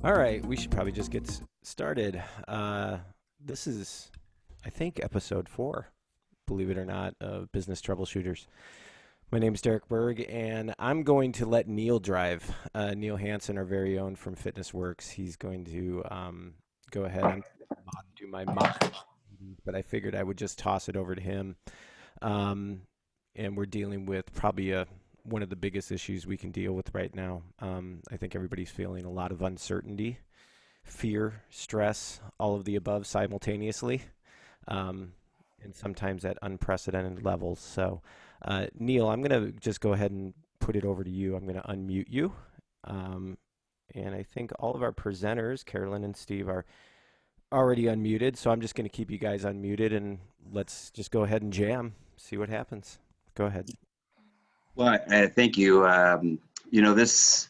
All right, we should probably just get started. This is, I think, episode 4, believe it or not, of Business Troubleshooters. My name is Derek Berg, and I'm going to let Neil drive. Neil Hansen, our very own from Fitness Works, he's going to go ahead and do my mod, but I figured I would just toss it over to him. Um, and we're dealing with probably one of the biggest issues we can deal with right now. I think everybody's feeling a lot of uncertainty, fear, stress, all of the above simultaneously, um, and sometimes at unprecedented levels. So, Neil, I'm going to just go ahead and put it over to you. I'm going to unmute you. Um, and I think all of our presenters, Carolyn and Steve, are already unmuted. So I'm just going to keep you guys unmuted and let's just go ahead and jam, see what happens. Go ahead. Well, thank you. This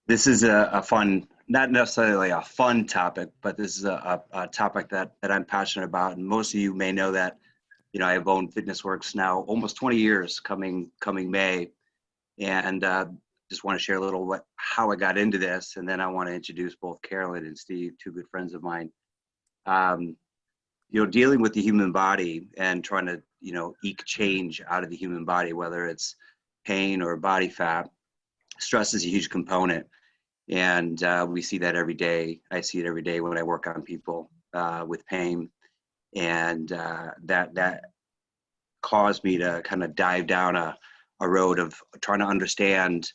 is a fun, not necessarily a fun topic, but this is a topic that I'm passionate about. And most of you may know that, I've owned Fitness Works now almost 20 years coming May. And just want to share a little how I got into this. And then I want to introduce both Carolyn and Steve, two good friends of mine. Dealing with the human body and trying to, eke change out of the human body, whether it's pain or body fat, stress is a huge component. And we see that every day. I see it every day when I work on people with pain. And that caused me to kind of dive down a road of trying to understand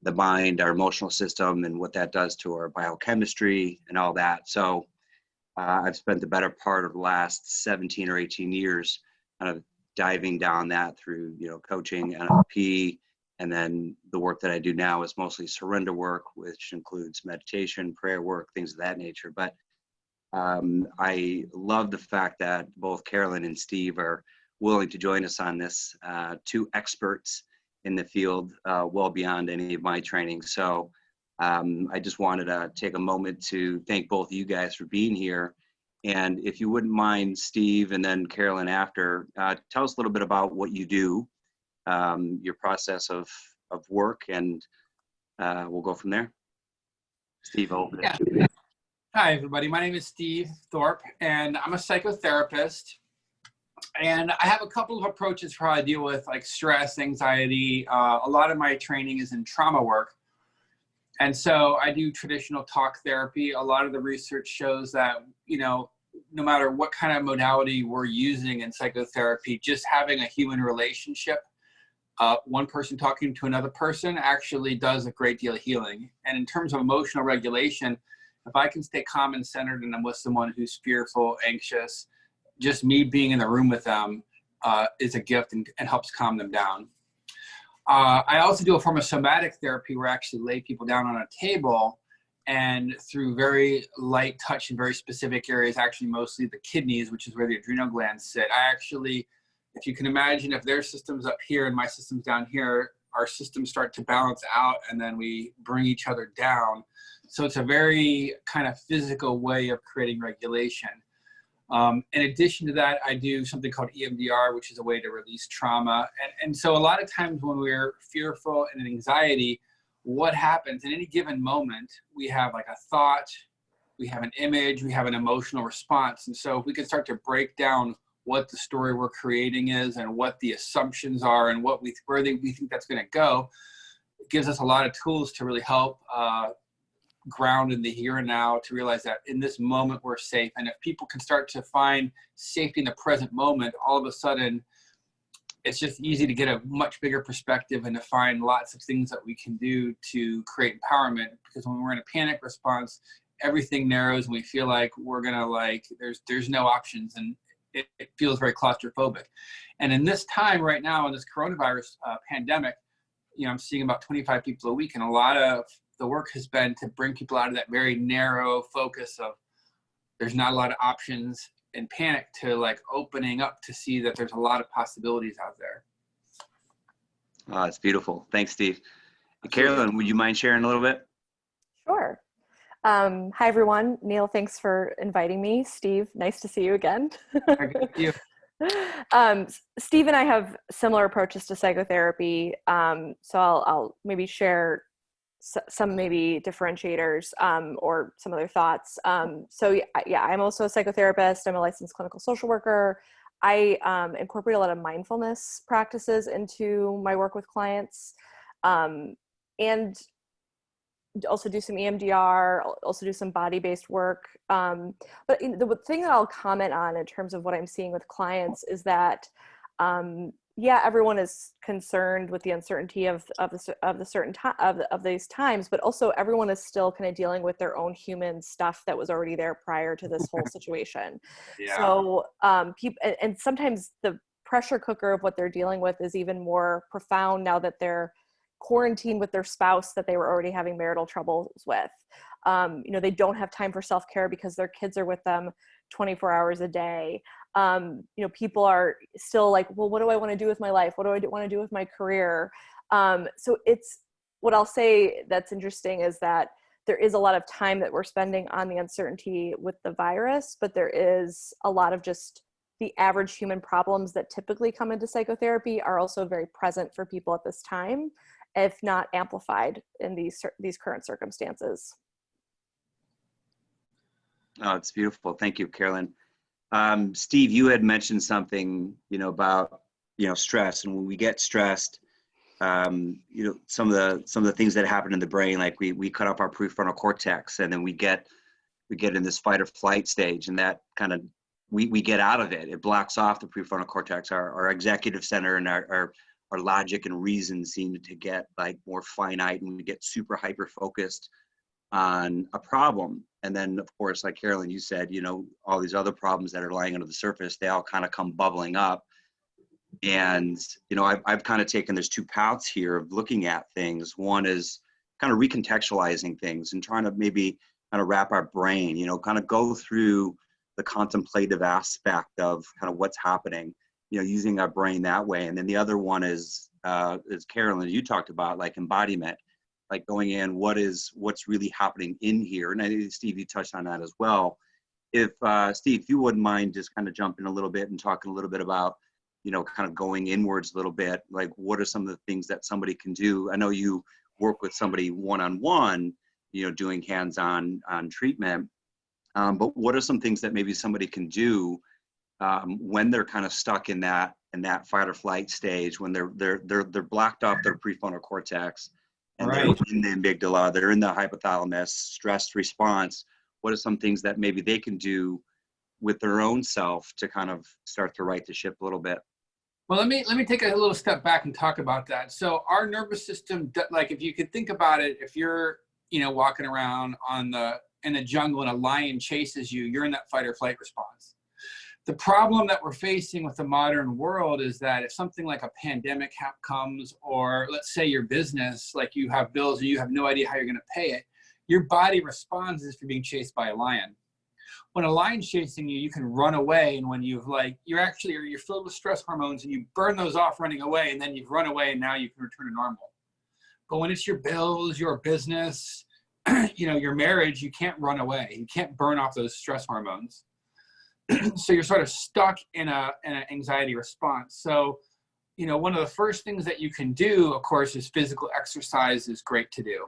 the mind, our emotional system, and what that does to our biochemistry and all that. So I've spent the better part of the last 17 or 18 years kind of diving down that through, coaching, NLP, and then the work that I do now is mostly surrender work, which includes meditation, prayer work, things of that nature. But I love the fact that both Carolyn and Steve are willing to join us on this, two experts in the field, well beyond any of my training. So I just wanted to take a moment to thank both of you guys for being here. And if you wouldn't mind, Steve, and then Carolyn after, tell us a little bit about what you do, your process of work, and we'll go from there. Steve, over there. Yeah. Hi, everybody. My name is Steve Thorpe, and I'm a psychotherapist. And I have a couple of approaches for how I deal with like stress, anxiety. A lot of my training is in trauma work. And so I do traditional talk therapy. A lot of the research shows that, no matter what kind of modality we're using in psychotherapy, just having a human relationship, one person talking to another person actually does a great deal of healing. And in terms of emotional regulation, if I can stay calm and centered and I'm with someone who's fearful, anxious, just me being in the room with them is a gift and helps calm them down. I also do a form of somatic therapy where I actually lay people down on a table and through very light touch in very specific areas, actually mostly the kidneys, which is where the adrenal glands sit. I actually, if you can imagine, if their system's up here and my system's down here, our systems start to balance out and then we bring each other down. So it's a very kind of physical way of creating regulation. In addition to that, I do something called EMDR, which is a way to release trauma. And so a lot of times when we're fearful and in anxiety, what happens in any given moment, we have like a thought, we have an image, we have an emotional response. And so if we can start to break down what the story we're creating is and what the assumptions are and where we think that's going to go, it gives us a lot of tools to really help ground in the here and now, to realize that in this moment we're safe. And if people can start to find safety in the present moment, all of a sudden it's just easy to get a much bigger perspective and to find lots of things that we can do to create empowerment. Because when we're in a panic response, everything narrows and we feel like we're gonna there's no options, and it feels very claustrophobic. And in this time right now, in this coronavirus pandemic, I'm seeing about 25 people a week, and a lot of the work has been to bring people out of that very narrow focus of there's not a lot of options and panic to like opening up to see that there's a lot of possibilities out there. Oh, it's beautiful. Thanks, Steve. Carolyn, would you mind sharing a little bit? Sure. Hi, everyone. Neil, thanks for inviting me. Steve, nice to see you again. Thank you. Steve and I have similar approaches to psychotherapy. So I'll maybe share some maybe differentiators or some other thoughts. So yeah, I'm also a psychotherapist. I'm a licensed clinical social worker. I incorporate a lot of mindfulness practices into my work with clients, and also do some EMDR, also do some body-based work. But the thing that I'll comment on in terms of what I'm seeing with clients is that, yeah, everyone is concerned with the uncertainty of these times, but also everyone is still kind of dealing with their own human stuff that was already there prior to this whole situation. Yeah. So people, and sometimes the pressure cooker of what they're dealing with is even more profound now that they're quarantined with their spouse that they were already having marital troubles with. You know, they don't have time for self-care because their kids are with them 24 hours a day. You know, people are still like, well, what do I want to do with my life? What do I want to do with my career? So it's, what I'll say that's interesting is that there is a lot of time that we're spending on the uncertainty with the virus, but there is a lot of just the average human problems that typically come into psychotherapy are also very present for people at this time, if not amplified in these current circumstances. Oh, it's beautiful. Thank you, Carolyn. Steve, you had mentioned something, about, stress. And when we get stressed, some of the things that happen in the brain, like we cut off our prefrontal cortex, and then we get in this fight or flight stage, and that kind of, we get out of it. It blocks off the prefrontal cortex, our executive center, and our logic and reason seem to get like more finite, and we get super hyper focused on a problem. And then of course, like Carolyn, you said, all these other problems that are lying under the surface, they all kind of come bubbling up. And, I've kind of taken, there's two paths here of looking at things. One is kind of recontextualizing things and trying to maybe kind of wrap our brain, kind of go through the contemplative aspect of kind of what's happening, using our brain that way. And then the other one is Carolyn, you talked about, like embodiment, like going in, what's really happening in here. And I think Steve, you touched on that as well. If Steve, if you wouldn't mind just kind of jumping a little bit and talking a little bit about, kind of going inwards a little bit, like what are some of the things that somebody can do? I know you work with somebody one-on-one, doing hands-on treatment, but what are some things that maybe somebody can do when they're kind of stuck in that fight or flight stage, when they're blocked off their prefrontal cortex, and Right. they're in the amygdala, they're in the hypothalamus, stress response? What are some things that maybe they can do with their own self to kind of start to right the ship a little bit? Well, let me take a little step back and talk about that. So our nervous system, like if you could think about it, if you're, walking around in the jungle and a lion chases you, you're in that fight or flight response. The problem that we're facing with the modern world is that if something like a pandemic comes, or let's say your business, like you have bills and you have no idea how you're going to pay it, your body responds as if you're being chased by a lion. When a lion's chasing you, you can run away, and when you're filled with stress hormones and you burn those off running away, and then you've run away and now you can return to normal. But when it's your bills, your business, your marriage, you can't run away. You can't burn off those stress hormones. So you're sort of stuck in an anxiety response. So, one of the first things that you can do, of course, is physical exercise is great to do.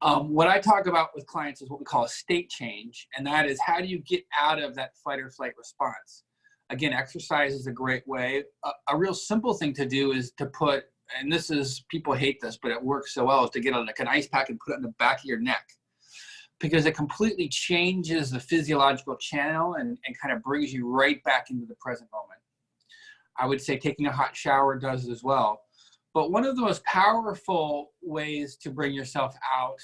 What I talk about with clients is what we call a state change, and that is, how do you get out of that fight or flight response? Again, exercise is a great way. A real simple thing to do is to put, and this is, people hate this, but it works so well, is to get like an ice pack and put it on the back of your neck, because it completely changes the physiological channel and kind of brings you right back into the present moment. I would say taking a hot shower does as well. But one of the most powerful ways to bring yourself out,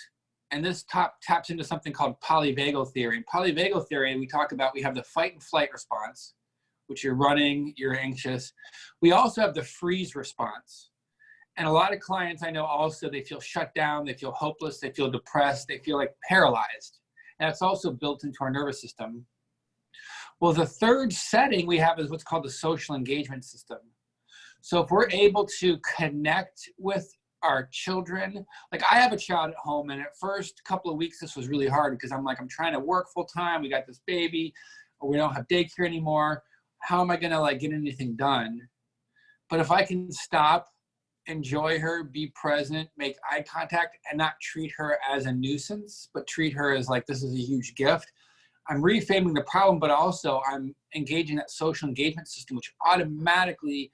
and this taps into something called polyvagal theory. In polyvagal theory, we talk about, we have the fight and flight response, which you're running, you're anxious. We also have the freeze response. And a lot of clients I know also, they feel shut down, they feel hopeless, they feel depressed, they feel like paralyzed. And that's also built into our nervous system. Well, the third setting we have is what's called the social engagement system. So if we're able to connect with our children, like I have a child at home, and at first couple of weeks, this was really hard because I'm trying to work full time. We got this baby, or we don't have daycare anymore. How am I going to get anything done? But if I can stop enjoy her, be present, make eye contact, and not treat her as a nuisance, but treat her as like, this is a huge gift. I'm reframing the problem, but also I'm engaging that social engagement system, which automatically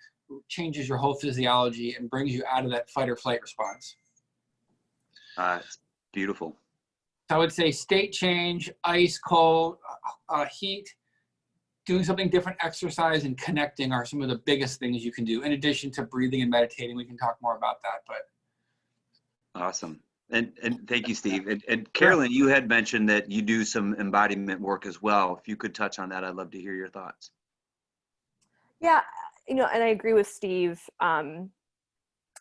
changes your whole physiology and brings you out of that fight or flight response. It's beautiful. So I would say state change, ice, cold, heat, doing something different, exercise, and connecting are some of the biggest things you can do, in addition to breathing and meditating. We can talk more about that. But Awesome. And thank you, Steve. And Carolyn, you had mentioned that you do some embodiment work as well. If you could touch on that, I'd love to hear your thoughts. Yeah, and I agree with Steve. One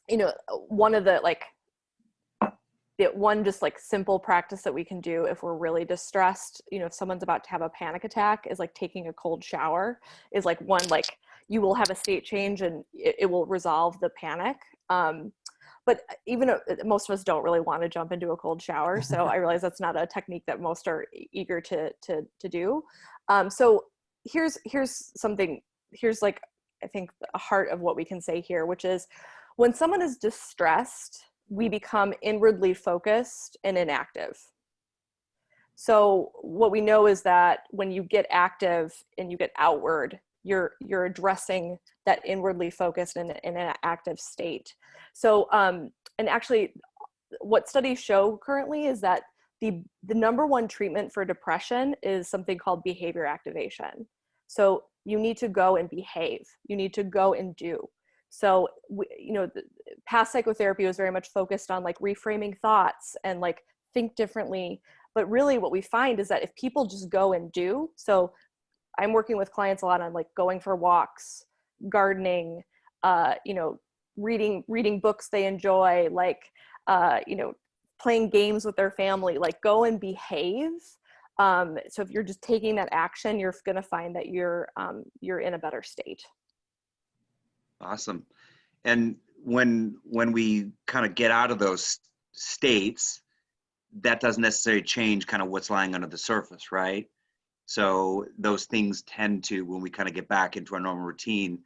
of the one just like simple practice that we can do if we're really distressed, if someone's about to have a panic attack, is like taking a cold shower. Is like one, like you will have a state change and it will resolve the panic. But even most of us don't really want to jump into a cold shower. So I realize that's not a technique that most are eager to do. So here's something, here's like, I think a heart of what we can say here, which is when someone is distressed, we become inwardly focused and inactive. So what we know is that when you get active and you get outward, you're addressing that inwardly focused and in an active state. So, and actually what studies show currently is that the number one treatment for depression is something called behavior activation. So you need to go and behave. You need to go and do. So, the past psychotherapy was very much focused on like reframing thoughts and like think differently. But really what we find is that if people just go and do, so I'm working with clients a lot on like going for walks, gardening, reading books they enjoy, like, playing games with their family, like go and behave. So if you're just taking that action, you're going to find that you're in a better state. Awesome. And when we kind of get out of those states, that doesn't necessarily change kind of what's lying under the surface, right? So those things tend to, when we kind of get back into our normal routine,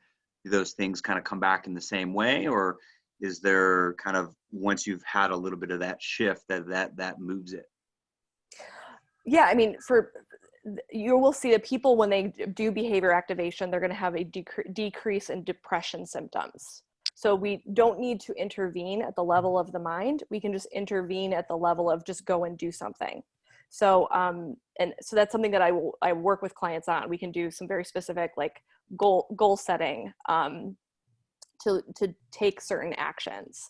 do those things kind of come back in the same way? Or is there kind of, once you've had a little bit of that shift, that moves it? Yeah, I mean, you will see that people, when they do behavior activation, they're going to have a decrease in depression symptoms. So we don't need to intervene at the level of the mind. We can just intervene at the level of just go and do something. So, and so that's something that I work with clients on. We can do some very specific like goal setting to take certain actions.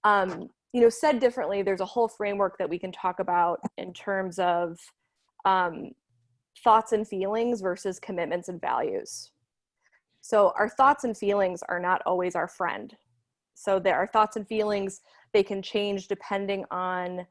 Said differently, there's a whole framework that we can talk about in terms of thoughts and feelings versus commitments and values. So our thoughts and feelings are not always our friend. So there are thoughts and feelings, they can change depending on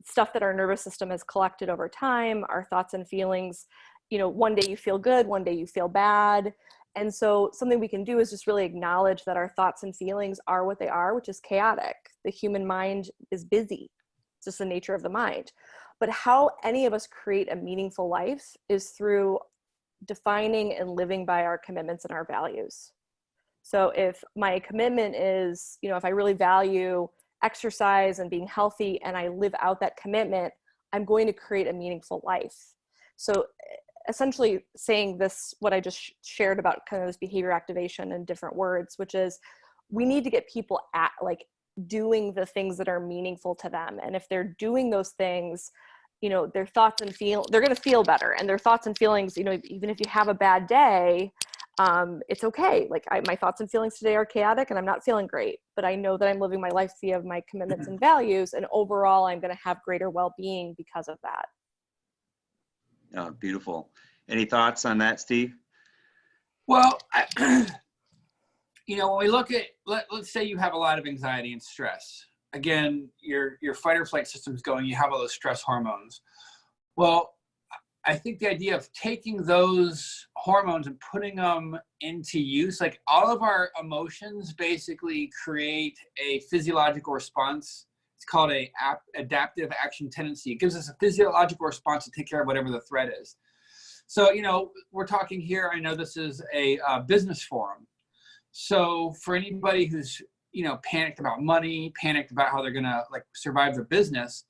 stuff that our nervous system has collected over time. Our thoughts and feelings, one day you feel good, one day you feel bad. And so something we can do is just really acknowledge that our thoughts and feelings are what they are, which is chaotic. The human mind is busy. It's just the nature of the mind. But how any of us create a meaningful life is through defining and living by our commitments and our values. So if my commitment is, if I really value exercise and being healthy and I live out that commitment, I'm going to create a meaningful life. So essentially saying this, what I just shared about kind of this behavior activation in different words, which is we need to get people at like doing the things that are meaningful to them. And if they're doing those things, their thoughts and they're going to feel better, and their thoughts and feelings, even if you have a bad day, it's okay. Like my thoughts and feelings today are chaotic and I'm not feeling great, but I know that I'm living my life via my commitments and values. And overall, I'm going to have greater well-being because of that. Oh, beautiful. Any thoughts on that, Steve? Well, when we look at, let's say you have a lot of anxiety and stress. Again, your fight or flight system's going, you have all those stress hormones. Well, I think the idea of taking those hormones and putting them into use, like all of our emotions basically create a physiological response. It's called a adaptive action tendency. It gives us a physiological response to take care of whatever the threat is. So, we're talking here, I know this is a business forum. So for anybody who's, panicked about money, panicked about how they're going to like survive their business,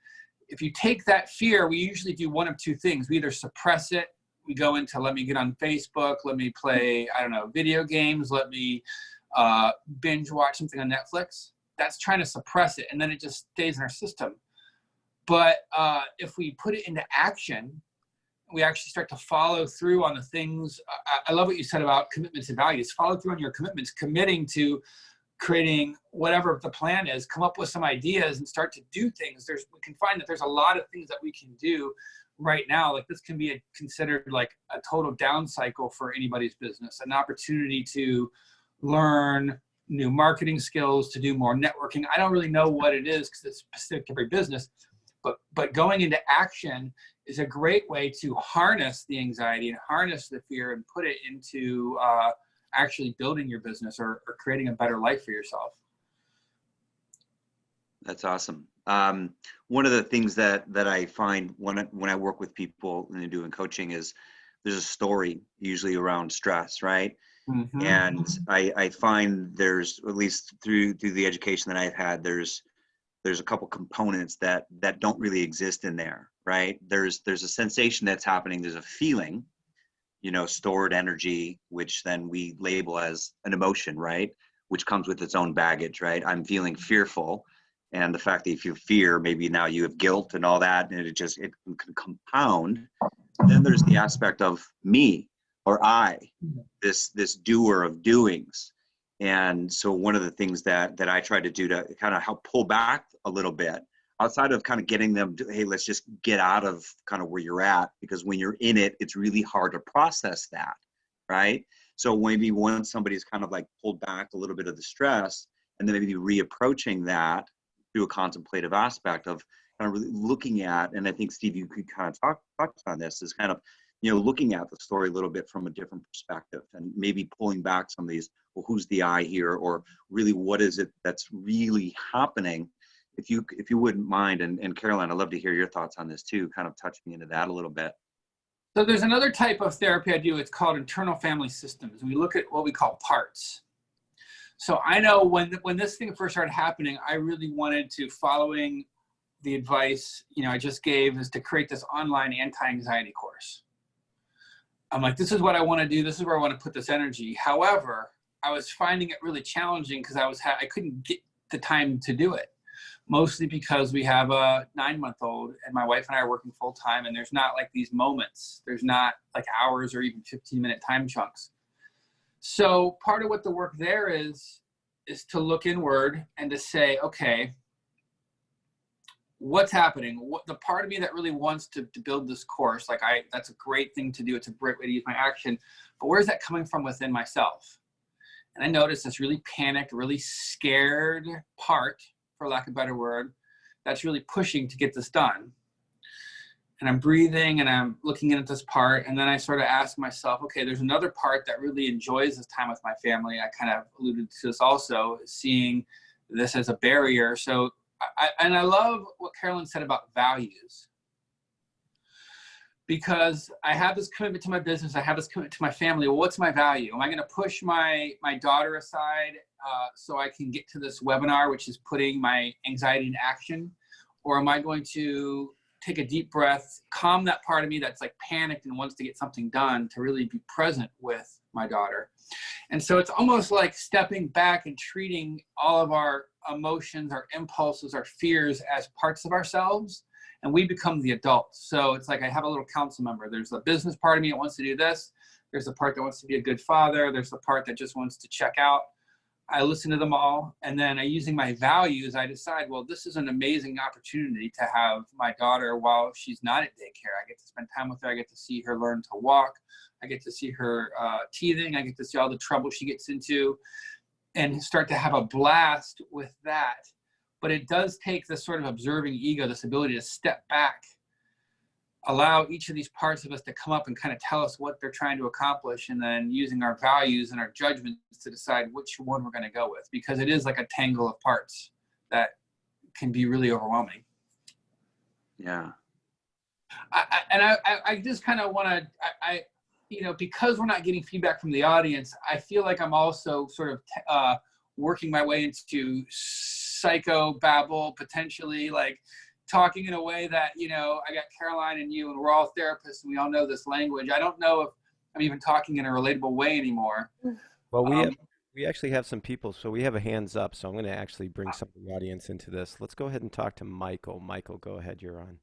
if you take that fear, we usually do one of two things. We either suppress it. We go into, let me get on Facebook, let me play, I don't know, video games, let me binge watch something on Netflix. That's trying to suppress it, and then it just stays in our system. But if we put it into action, we actually start to follow through on the things. I love what you said about commitments and values. Follow through on your commitments, committing to creating whatever the plan is, come up with some ideas and start to do things. We can find that there's a lot of things that we can do right now. Like this can be considered like a total down cycle for anybody's business, an opportunity to learn new marketing skills, to do more networking. I don't really know what it is because it's specific to every business, but going into action is a great way to harness the anxiety and harness the fear and put it into actually building your business or creating a better life for yourself. That's awesome. One of the things that I find when I work with people and doing coaching is there's a story usually around stress, right? Mm-hmm. And I find there's, at least through the education that I've had, there's a couple components that don't really exist in there, right? There's a sensation that's happening. There's a feeling, stored energy, which then we label as an emotion, right? Which comes with its own baggage, right? I'm feeling fearful. And the fact that if you fear, maybe now you have guilt and all that, and it can compound. Then there's the aspect of me or I, this doer of doings. And so one of the things that I try to do to kind of help pull back a little bit, outside of kind of getting them to, hey, let's just get out of kind of where you're at, because when you're in it, it's really hard to process that, right? So maybe once somebody's kind of like pulled back a little bit of the stress, and then maybe reapproaching that through a contemplative aspect of kind of really looking at, and I think Steve, you could kind of touch on this, is kind of, looking at the story a little bit from a different perspective, and maybe pulling back some of these, well, who's the I here, or really what is it that's really happening? If you wouldn't mind, and Caroline, I'd love to hear your thoughts on this too, kind of touching into that a little bit. So there's another type of therapy I do. It's called internal family systems. We look at what we call parts. So I know when this thing first started happening, I really wanted to, following the advice I just gave, is to create this online anti-anxiety course. I'm like, this is what I want to do. This is where I want to put this energy. However, I was finding it really challenging because I couldn't get the time to do it. Mostly because we have a 9-month-old and my wife and I are working full time, and there's not like these moments. There's not like hours or even 15-minute time chunks. So part of what the work there is to look inward and to say, okay, what's happening? What the part of me that really wants to build this course, that's a great thing to do. It's a great way to use my action, but where's that coming from within myself? And I noticed this really panicked, really scared part, for lack of a better word, that's really pushing to get this done. And I'm breathing and I'm looking at this part, and then I sort of ask myself, okay, there's another part that really enjoys this time with my family. I kind of alluded to this also, seeing this as a barrier. So I love what Carolyn said about values, because I have this commitment to my business. I have this commitment to my family. Well, what's my value? Am I going to push my daughter aside so I can get to this webinar, which is putting my anxiety in action? Or am I going to take a deep breath, calm that part of me that's like panicked and wants to get something done, to really be present with my daughter? And so it's almost like stepping back and treating all of our emotions, our impulses, our fears as parts of ourselves, and we become the adults. So it's like I have a little council member. There's the business part of me that wants to do this. There's the part that wants to be a good father. There's the part that just wants to check out. I listen to them all, and then using my values, I decide, well, this is an amazing opportunity to have my daughter while she's not at daycare. I get to spend time with her. I get to see her learn to walk. I get to see her teething. I get to see all the trouble she gets into and start to have a blast with that. But it does take this sort of observing ego, this ability to step back, allow each of these parts of us to come up and kind of tell us what they're trying to accomplish, and then using our values and our judgments to decide which one we're going to go with, because it is like a tangle of parts that can be really overwhelming. Yeah. I just kind of want to, you know, because we're not getting feedback from the audience, I feel like I'm also sort of working my way into psychobabble, potentially, like talking in a way that, you know, I got Caroline and you, and we're all therapists and we all know this language. I don't know if I'm even talking in a relatable way anymore. Well, we actually have some people, so we have a hands up. So I'm going to actually bring some of the audience into this. Let's go ahead and talk to Michael. Michael, go ahead. You're on.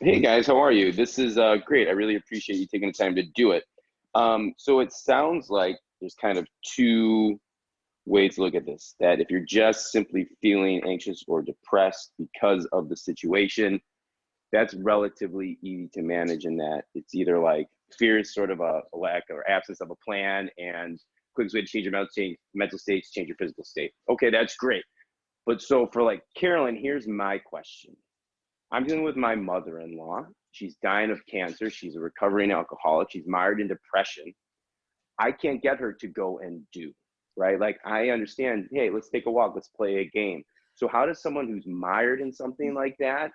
Hey guys, how are you? This is great. I really appreciate you taking the time to do it. So it sounds like there's kind of two ways to look at this. That if you're just simply feeling anxious or depressed because of the situation, that's relatively easy to manage in that it's either like fear is sort of a lack or absence of a plan, and quickest way to change your mental state is change your physical state. Okay, that's great. But so for like Carolyn, here's my question. I'm dealing with my mother-in-law. She's dying of cancer. She's a recovering alcoholic. She's mired in depression. I can't get her to go and do, right? Like, I understand, hey, let's take a walk, let's play a game. So how does someone who's mired in something like that,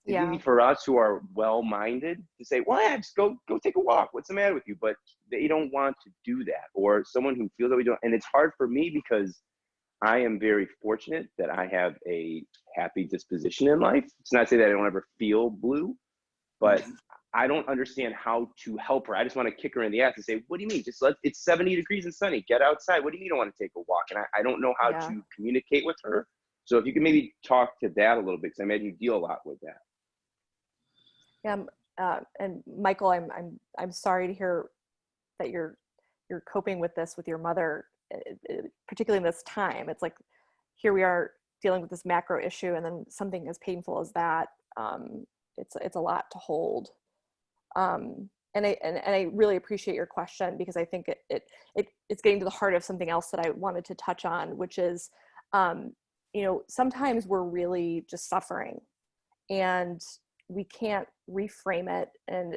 it's easy for us who are well-minded to say, well, yeah, just go take a walk. What's the matter with you? But they don't want to do that. Or someone who feels that we don't. And it's hard for me because I am very fortunate that I have a happy disposition in life. It's not to say that I don't ever feel blue, but I don't understand how to help her. I just want to kick her in the ass and say, what do you mean? It's 70 degrees and sunny. Get outside. What do you mean you don't want to take a walk? And I don't know how to communicate with her. So if you could maybe talk to that a little bit, because I imagine you deal a lot with that. Yeah, and Michael, I'm sorry to hear that you're coping with this with your mother, particularly in this time. It's like, here we are dealing with this macro issue, and then something as painful as that. It's a lot to hold. And I really appreciate your question, because I think it's getting to the heart of something else that I wanted to touch on, which is, you know, sometimes we're really just suffering, and we can't reframe it, and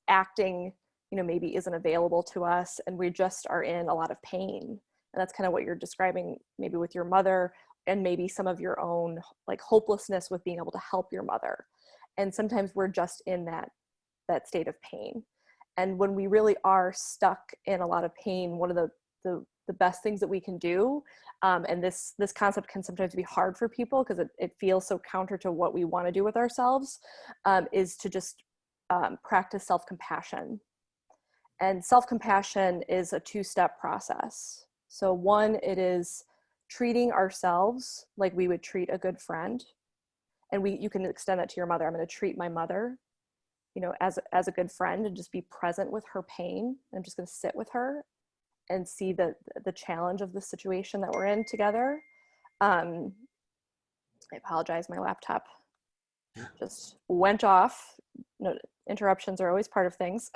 acting, you know, maybe isn't available to us, and we just are in a lot of pain. And that's kind of what you're describing, maybe with your mother, and maybe some of your own like hopelessness with being able to help your mother. And sometimes we're just in that state of pain. And when we really are stuck in a lot of pain, one of the best things that we can do, and this concept can sometimes be hard for people because it feels so counter to what we want to do with ourselves, is to just practice self-compassion. And self-compassion is a two-step process. So one, it is treating ourselves like we would treat a good friend. And you can extend that to your mother. I'm going to treat my mother, you know, as a good friend, and just be present with her pain. I'm just going to sit with her and see the challenge of the situation that we're in together. I apologize, my laptop just went off. No, interruptions are always part of things.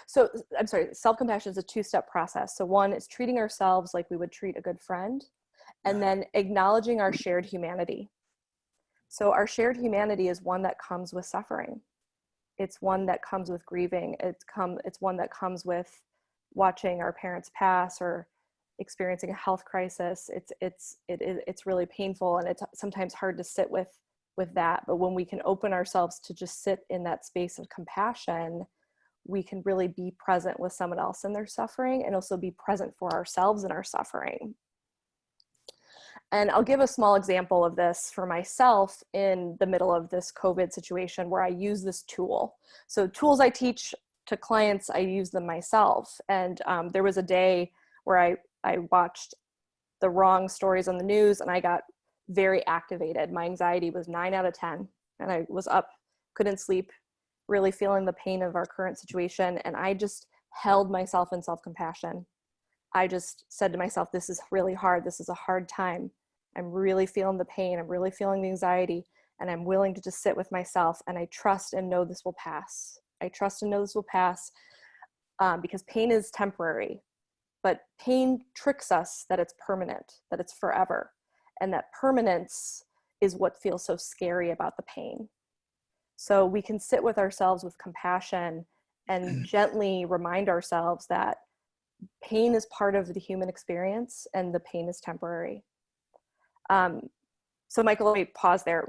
So I'm sorry, self-compassion is a two-step process. So one is treating ourselves like we would treat a good friend, and then acknowledging our shared humanity. So our shared humanity is one that comes with suffering. It's one that comes with grieving. It's one that comes with watching our parents pass or experiencing a health crisis. It's really painful, and it's sometimes hard to sit with that. But when we can open ourselves to just sit in that space of compassion, we can really be present with someone else in their suffering, and also be present for ourselves in our suffering. And I'll give a small example of this for myself in the middle of this COVID situation where I use this tool. So tools I teach to clients, I use them myself. And there was a day where I watched the wrong stories on the news, and I got very activated. My anxiety was 9 out of 10, and I was up, couldn't sleep, really feeling the pain of our current situation. And I just held myself in self-compassion. I just said to myself, this is really hard. This is a hard time. I'm really feeling the pain. I'm really feeling the anxiety, and I'm willing to just sit with myself. And I trust and know this will pass. I trust and know this will pass, because pain is temporary, but pain tricks us that it's permanent, that it's forever. And that permanence is what feels so scary about the pain. So we can sit with ourselves with compassion and gently remind ourselves that pain is part of the human experience, and the pain is temporary. So Michael, let me pause there.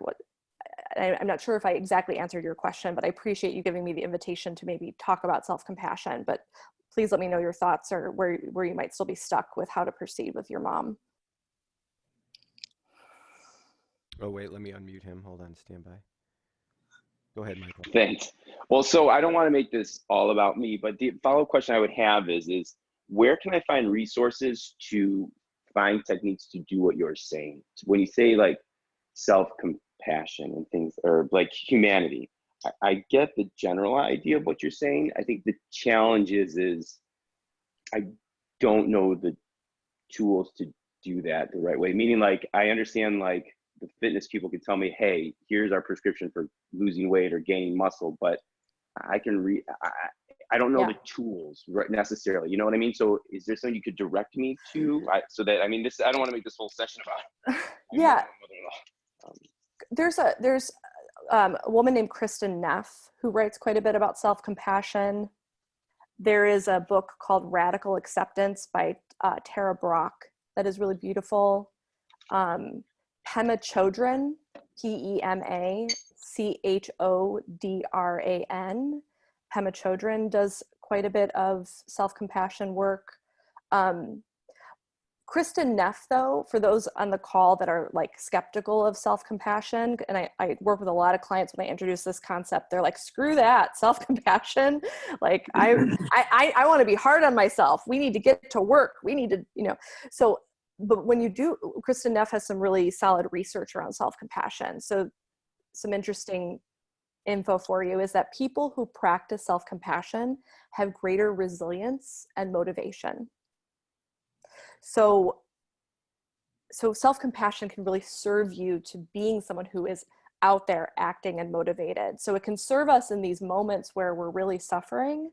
I'm not sure if I exactly answered your question, but I appreciate you giving me the invitation to maybe talk about self-compassion. But please let me know your thoughts or where you might still be stuck with how to proceed with your mom. Oh, wait, let me unmute him. Hold on, stand by. Go ahead, Michael. Thanks. Well, so I don't want to make this all about me, but the follow-up question I would have is where can I find resources to find techniques to do what you're saying? When you say like self-compassion and things, or like humanity, I get the general idea of what you're saying. I think the challenge is I don't know the tools to do that the right way. Meaning, like, I understand like the fitness people can tell me, hey, here's our prescription for losing weight or gaining muscle, but I can I don't know Yeah. the tools necessarily. You know what I mean? So is there something you could direct me to? So that, I mean, this, I don't want to make this whole session about. Yeah. There's a woman named Kristen Neff who writes quite a bit about self-compassion. There is a book called Radical Acceptance by Tara Brach that is really beautiful. Pema Chodron, Pemachhodran. Pema Chodron does quite a bit of self-compassion work. Kristen Neff, though, for those on the call that are like skeptical of self-compassion, and I work with a lot of clients when I introduce this concept, they're like, screw that, self-compassion. Like I want to be hard on myself. We need to get to work. We need to, so, but when you do, Kristen Neff has some really solid research around self-compassion. So some interesting info for you is that people who practice self-compassion have greater resilience and motivation. So self-compassion can really serve you to being someone who is out there acting and motivated. So it can serve us in these moments where we're really suffering,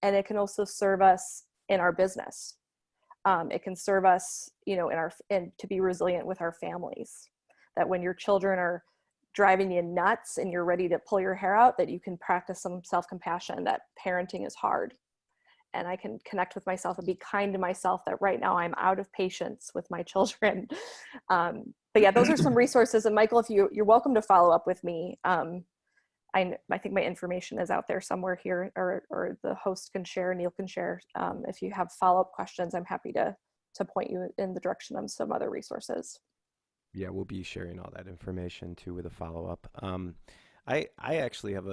and it can also serve us in our business. It can serve us, and to be resilient with our families. That when your children are driving you nuts and you're ready to pull your hair out, that you can practice some self-compassion, that parenting is hard. And I can connect with myself and be kind to myself that right now I'm out of patience with my children. But yeah, those are some resources. And Michael, if you're welcome to follow up with me. I think my information is out there somewhere here, or the host can share, Neil can share. If you have follow-up questions, I'm happy to point you in the direction of some other resources. Yeah, we'll be sharing all that information too with a follow-up. I actually have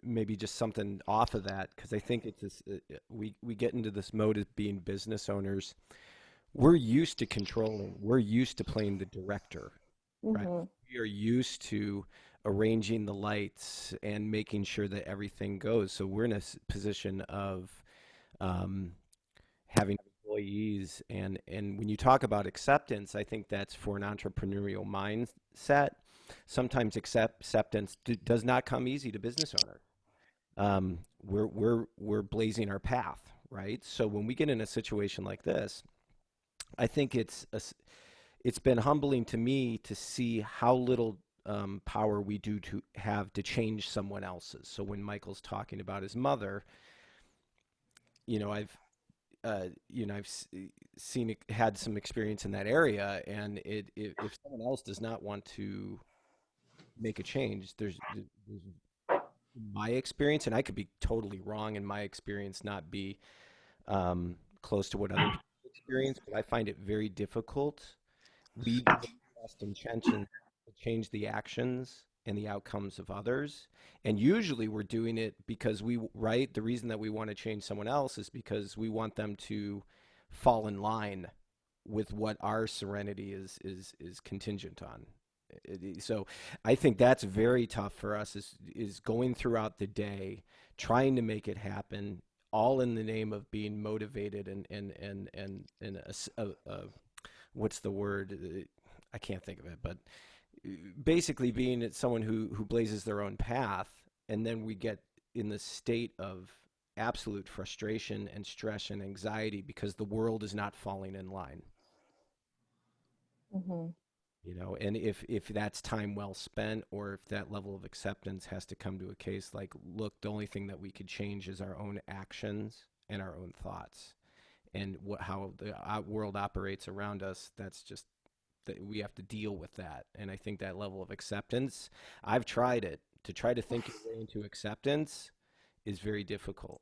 maybe just something off of that, because I think it's this, we get into this mode of being business owners. We're used to controlling. We're used to playing the director, right? Mm-hmm. We are used to arranging the lights and making sure that everything goes. So we're in a position of having employees, and when you talk about acceptance, I think that's for an entrepreneurial mindset. Sometimes acceptance does not come easy to business owner. We're blazing our path, right? So when we get in a situation like this, I think it's been humbling to me to see how little power we do to have to change someone else's. So when Michael's talking about his mother, I've had some experience in that area, and if someone else does not want to make a change, there's my experience, and I could be totally wrong, and my experience not be close to what other people experience, but I find it very difficult. We give best intention to change the actions and the outcomes of others. And usually we're doing it because the reason that we want to change someone else is because we want them to fall in line with what our serenity is contingent on. So I think that's very tough for us, is going throughout the day, trying to make it happen, all in the name of being motivated and what's the word? I can't think of it, but basically being someone who blazes their own path, and then we get in the state of absolute frustration and stress and anxiety because the world is not falling in line. Mm-hmm. And if that's time well spent, or if that level of acceptance has to come to a case like, look, the only thing that we could change is our own actions and our own thoughts, and how the world operates around us. That's just that we have to deal with that. And I think that level of acceptance, I've tried it. To try to think your way into acceptance is very difficult,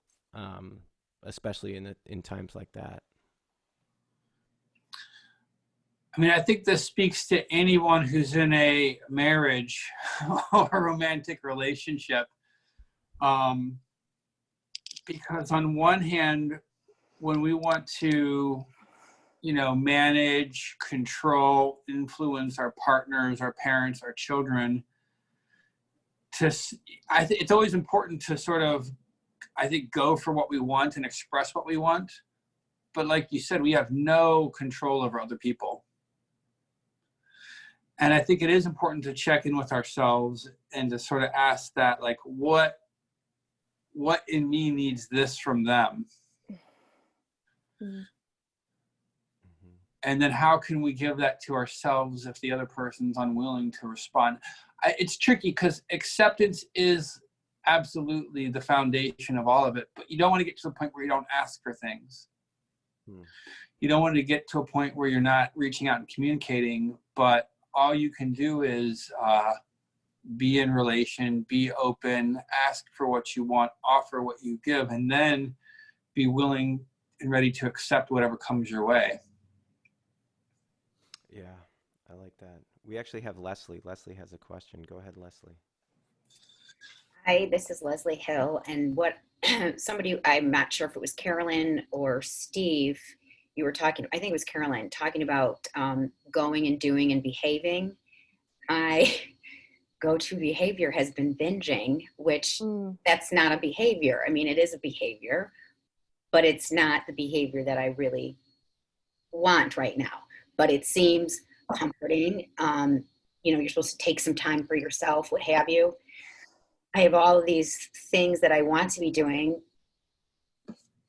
especially in times like that. I mean, I think this speaks to anyone who's in a marriage or a romantic relationship. Because on one hand, when we want to, manage, control, influence our partners, our parents, our children, it's always important to sort of, I think, go for what we want and express what we want. But like you said, we have no control over other people. And I think it is important to check in with ourselves and to sort of ask that, like, what in me needs this from them? Mm-hmm. And then how can we give that to ourselves if the other person's unwilling to respond? It's tricky because acceptance is absolutely the foundation of all of it, but you don't want to get to the point where you don't ask for things. You don't want to get to a point where you're not reaching out and communicating, but all you can do is be in relation, be open, ask for what you want, offer what you give, and then be willing and ready to accept whatever comes your way. Yeah, I like that. We actually have Leslie. Leslie has a question. Go ahead, Leslie. Hi, this is Leslie Hill, and what somebody, I'm not sure if it was Carolyn or Steve, you were talking, I think it was Carolyn, talking about going and doing and behaving. My go-to behavior has been binging, which that's not a behavior. I mean, it is a behavior, but it's not the behavior that I really want right now. But it seems comforting. You're supposed to take some time for yourself, what have you. I have all of these things that I want to be doing,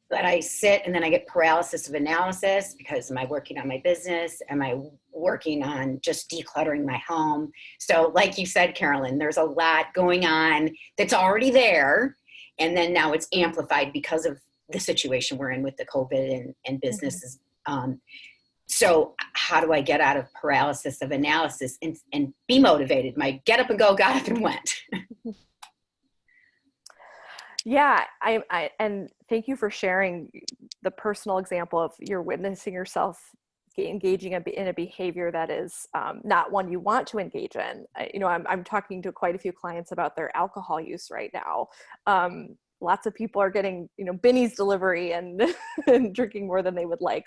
but I sit and then I get paralysis of analysis because am I working on my business? Am I working on just decluttering my home? So like you said, Carolyn, there's a lot going on that's already there. And then now it's amplified because of the situation we're in with the COVID and businesses. So how do I get out of paralysis of analysis and be motivated? My get up and go, got up and went. Yeah, I and thank you for sharing the personal example of you're witnessing yourself engaging in a behavior that is not one you want to engage in. I'm talking to quite a few clients about their alcohol use right now. Lots of people are getting, Binny's delivery and, and drinking more than they would like,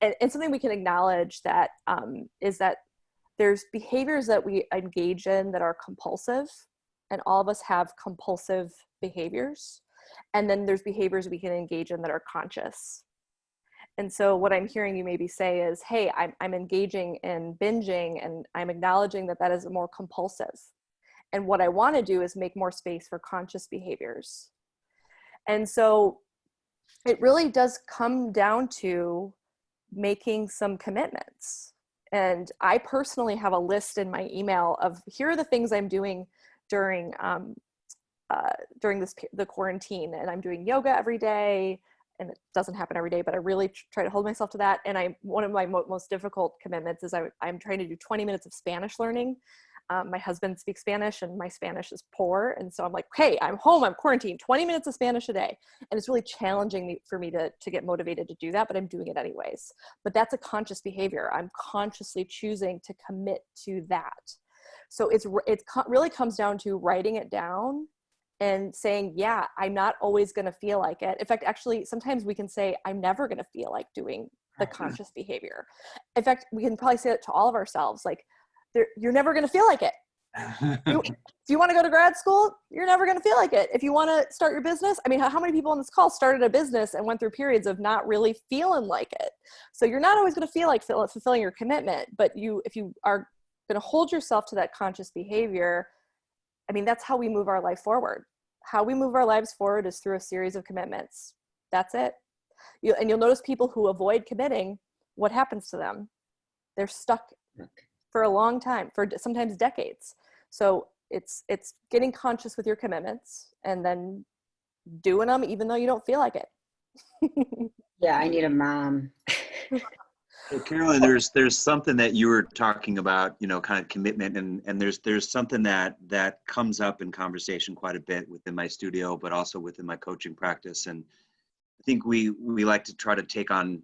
and something we can acknowledge that is that there's behaviors that we engage in that are compulsive, and all of us have compulsive behaviors. And then there's behaviors we can engage in that are conscious. And so what I'm hearing you maybe say is, hey, I'm engaging in binging and I'm acknowledging that that is more compulsive. And what I want to do is make more space for conscious behaviors. And so it really does come down to making some commitments. And I personally have a list in my email of here are the things I'm doing during the quarantine, and I'm doing yoga every day, and it doesn't happen every day, but I really try to hold myself to that. And one of my most difficult commitments is I'm trying to do 20 minutes of Spanish learning. My husband speaks Spanish and my Spanish is poor. And so I'm like, hey, I'm home, I'm quarantined, 20 minutes of Spanish a day. And it's really challenging for me to get motivated to do that, but I'm doing it anyways. But that's a conscious behavior. I'm consciously choosing to commit to that. So it really comes down to writing it down and saying, yeah, I'm not always going to feel like it. In fact, actually, sometimes we can say, I'm never going to feel like doing the conscious behavior. In fact, we can probably say it to all of ourselves, like, you're never going to feel like it. If you want to go to grad school, you're never going to feel like it. If you want to start your business, I mean, how many people on this call started a business and went through periods of not really feeling like it? So you're not always going to feel like fulfilling your commitment, but if you are going to hold yourself to that conscious behavior, I mean, that's how we move our life forward. How we move our lives forward is through a series of commitments. That's it. You'll notice people who avoid committing, what happens to them? They're stuck for a long time, for sometimes decades. So it's getting conscious with your commitments and then doing them even though you don't feel like it. Yeah, I need a mom. So Carolyn, there's something that you were talking about, you know, kind of commitment, and there's something that comes up in conversation quite a bit within my studio, but also within my coaching practice. And I think we like to try to take on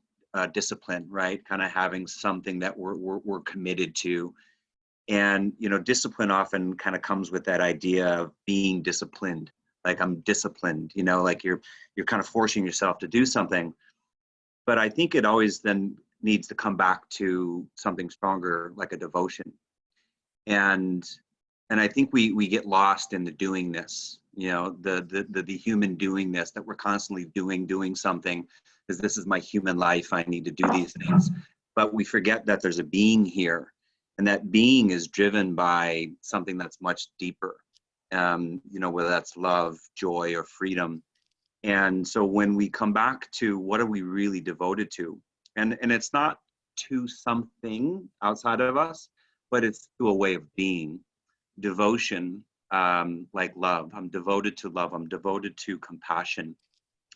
discipline, right? Kind of having something that we're committed to. And you know, discipline often kind of comes with that idea of being disciplined. Like I'm disciplined, you know, like you're kind of forcing yourself to do something. But I think it always then needs to come back to something stronger, like a devotion. And I think we get lost in the doingness, you know, the human doingness, that we're constantly doing something, because this is my human life, I need to do these things. But we forget that there's a being here, and that being is driven by something that's much deeper. You know, whether that's love, joy, or freedom. And so when we come back to what are we really devoted to, and it's not to something outside of us, but it's to a way of being. Devotion, like love. I'm devoted to love. I'm devoted to compassion.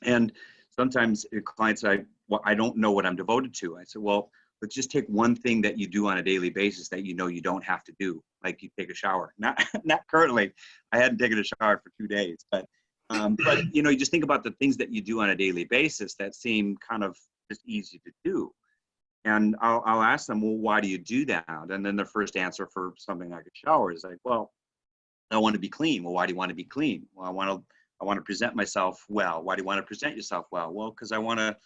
And sometimes clients say, well, I don't know what I'm devoted to. I said, well, let's just take one thing that you do on a daily basis that you know you don't have to do, like you take a shower. Not currently. I hadn't taken a shower for 2 days, but you know, you just think about the things that you do on a daily basis that seem kind of just easy to do. And I'll ask them, well, why do you do that? And then their first answer for something like a shower is like, well, I want to be clean. Well, why do you want to be clean? Well, I want to present myself well. Why do you want to present yourself well? Well, because I want to,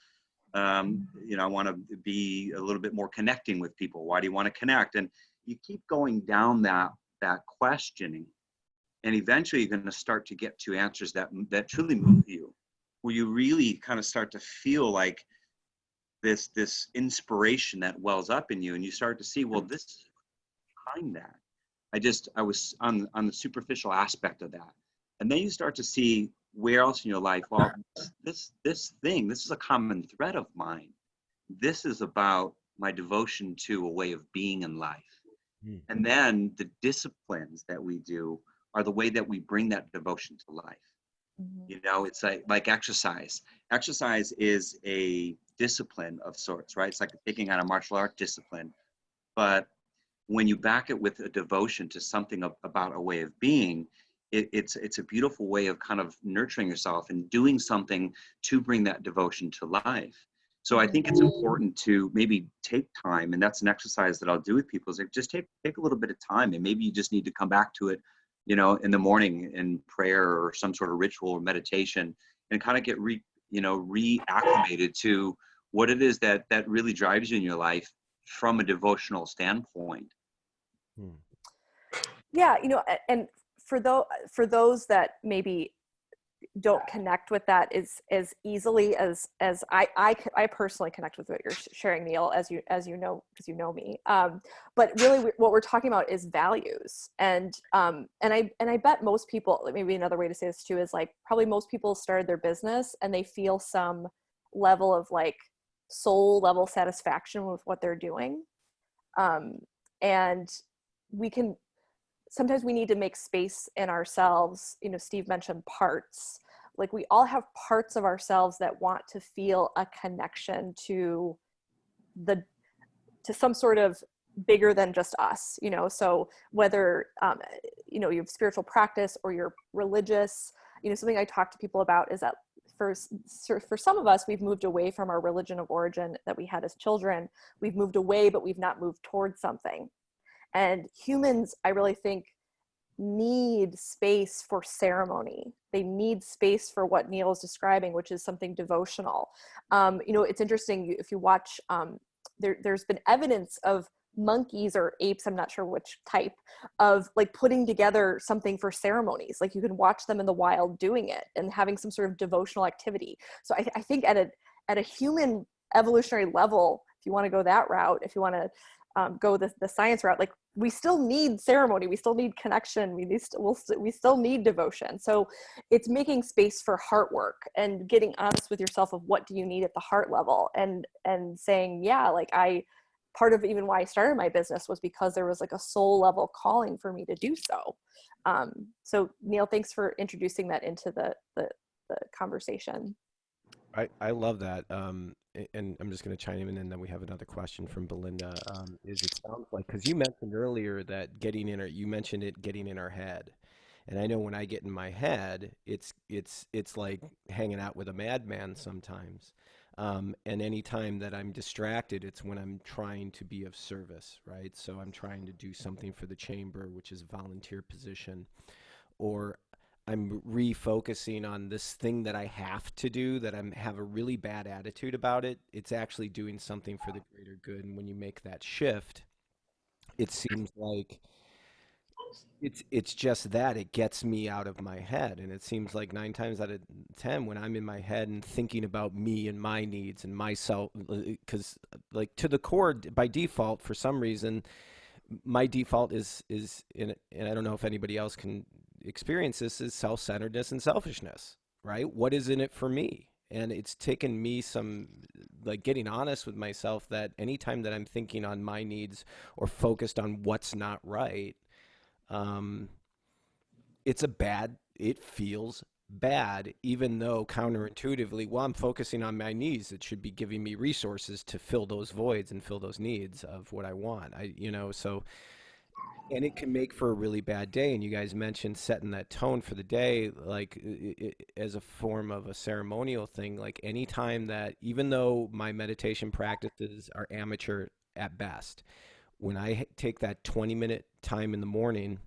you know, I want to be a little bit more connecting with people. Why do you want to connect? And you keep going down that questioning, and eventually you're going to start to get to answers that truly move you, where you really kind of start to feel like this inspiration that wells up in you, and you start to see, well, this is behind that. I was on the superficial aspect of that. And then you start to see where else in your life, well, this is a common thread of mine. This is about my devotion to a way of being in life. And then the disciplines that we do are the way that we bring that devotion to life. You know, it's like exercise. Exercise is a discipline of sorts, right? It's like taking on a martial art discipline. But when you back it with a devotion to something about a way of being, it's a beautiful way of kind of nurturing yourself and doing something to bring that devotion to life. So I think it's important to maybe take time, and that's an exercise that I'll do with people, is like just take a little bit of time, and maybe you just need to come back to it, you know, in the morning in prayer or some sort of ritual or meditation, and kind of get reacclimated to what it is that really drives you in your life from a devotional standpoint. Yeah, you know, and for those that maybe don't connect with that as easily as I personally connect with what you're sharing, Neil, as you know, because you know me. But really, what we're talking about is values, and I bet most people, maybe another way to say this too is like probably most people started their business and they feel some level of like soul level satisfaction with what they're doing, and sometimes we need to make space in ourselves. You know, Steve mentioned parts. Like we all have parts of ourselves that want to feel a connection to some sort of bigger than just us, you know. So whether, you know, you have spiritual practice or you're religious, you know, something I talk to people about is that for some of us, we've moved away from our religion of origin that we had as children. We've moved away, but we've not moved towards something. And humans, I really think, need space for ceremony. They need space for what Neil is describing, which is something devotional. You know, it's interesting, if you watch, there's been evidence of monkeys or apes, I'm not sure which type, of like putting together something for ceremonies. Like you can watch them in the wild doing it and having some sort of devotional activity. So I think at a human evolutionary level, if you want to go that route, if you want to go the science route, like we still need ceremony, we still need connection, we still need devotion. So it's making space for heart work and getting honest with yourself of what do you need at the heart level, and saying, yeah, like part of even why I started my business was because there was like a soul level calling for me to do so. So Neil, thanks for introducing that into the conversation. I love that. and I'm just going to chime in, and then we have another question from Belinda. Is it sounds like, because you mentioned earlier that you mentioned it getting in our head, and I know when I get in my head, it's like hanging out with a madman sometimes. And anytime that I'm distracted, it's when I'm trying to be of service, right? So I'm trying to do something for the chamber, which is a volunteer position, or I'm refocusing on this thing that I have to do, that have a really bad attitude about it. It's actually doing something for the greater good. And when you make that shift, it seems like it's just that it gets me out of my head. And it seems like 9 times out of 10, when I'm in my head and thinking about me and my needs and myself, because like to the core, by default, for some reason, my default and I don't know if anybody else can experience this, is self-centeredness and selfishness, right? What is in it for me? And it's taken me some, like, getting honest with myself, that anytime that I'm thinking on my needs or focused on what's not right, um, it feels bad, even though counterintuitively, well, I'm focusing on my needs. It should be giving me resources to fill those voids and fill those needs of what I want. So, and it can make for a really bad day. And you guys mentioned setting that tone for the day, like as a form of a ceremonial thing. Like anytime that, even though my meditation practices are amateur at best, when I take that 20-minute time in the morning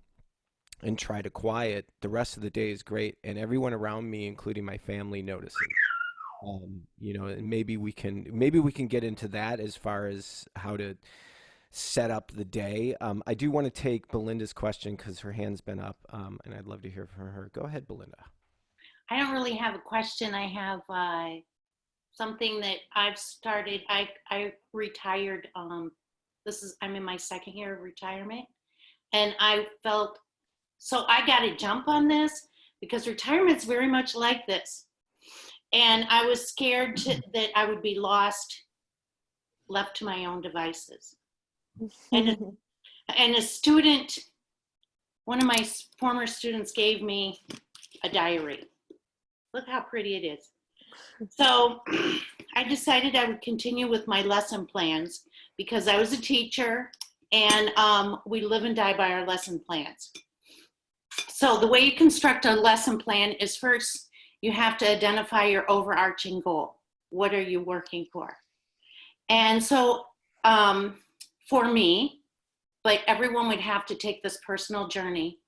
and try to quiet, the rest of the day is great. And everyone around me, including my family, notices. And maybe we can get into that as far as how to set up the day. I do want to take Belinda's question because her hand's been up, and I'd love to hear from her. Go ahead, Belinda. I don't really have a question. I have something that I've started. I retired. I'm in my second year of retirement, and I felt, so I got to jump on this because retirement's very much like this. And I was scared that I would be left to my own devices. And a student, one of my former students, gave me a diary. Look how pretty it is. So I decided I would continue with my lesson plans because I was a teacher, and we live and die by our lesson plans. So the way you construct a lesson plan is, first you have to identify your overarching goal. What are you working for? And so for me, but everyone would have to take this personal journey.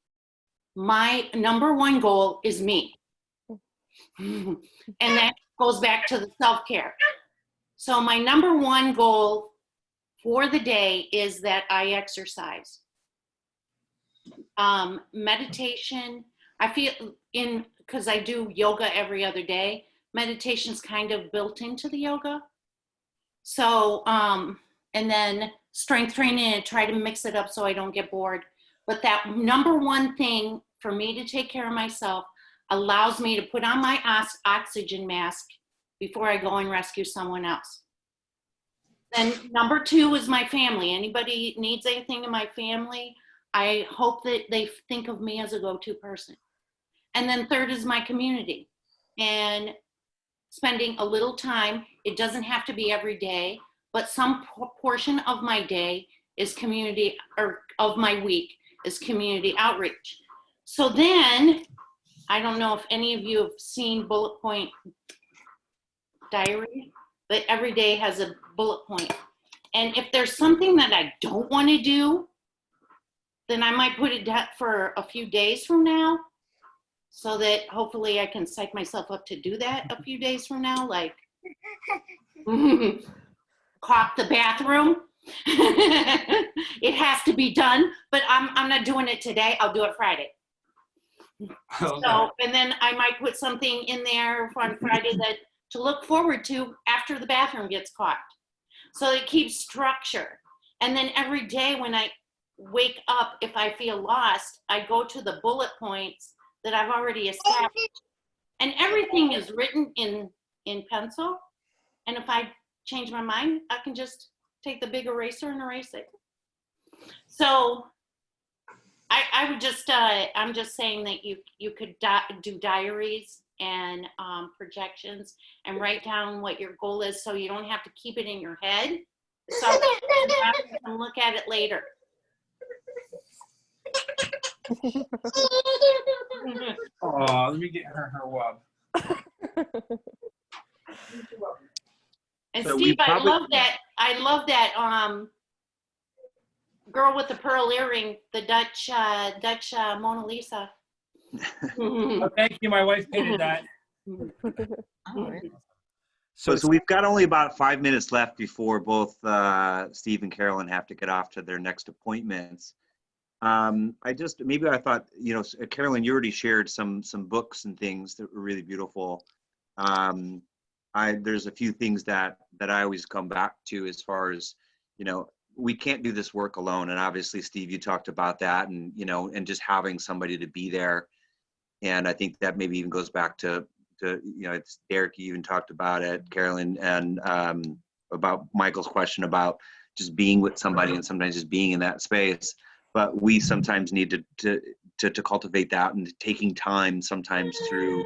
My number one goal is me. And that goes back to the self-care. So my number one goal for the day is that I exercise. Meditation, I feel because I do yoga every other day, meditation's kind of built into the yoga. So, and then strength training, and try to mix it up so I don't get bored. But that number one thing for me to take care of myself allows me to put on my oxygen mask before I go and rescue someone else. Then number two is my family. Anybody needs anything in my family, I hope that they think of me as a go-to person. And then third is my community. And spending a little time, it doesn't have to be every day, but some portion of my day is community, or of my week is community outreach. So then, I don't know if any of you have seen Bullet Point Diary, but every day has a bullet point. And if there's something that I don't want to do, then I might put it down for a few days from now, so that hopefully I can psych myself up to do that a few days from now, like caulk the bathroom. It has to be done, but I'm not doing it today. I'll do it Friday. Okay. So, and then I might put something in there on Friday that to look forward to after the bathroom gets caulked. So it keeps structure. And then every day when I wake up, if I feel lost, I go to the bullet points that I've already established. And everything is written in pencil. And if I change my mind, I can just take the big eraser and erase it. So I would just, I'm just saying that you could do diaries and projections, and write down what your goal is so you don't have to keep it in your head. So you can look at it later. Oh, let me get her wub. And So Steve, we probably- I love that girl with the pearl earring, the Dutch Mona Lisa. Oh, thank you. My wife painted that. So we've got only about 5 minutes left before both Steve and Carolyn have to get off to their next appointments. I thought, Carolyn, you already shared some books and things that were really beautiful. There's a few things that I always come back to as far as, we can't do this work alone. And obviously, Steve, you talked about that, and, and just having somebody to be there. And I think that maybe even goes back to it's Derek, you even talked about it, Carolyn, and about Michael's question about just being with somebody and sometimes just being in that space. But we sometimes need to cultivate that, and taking time sometimes through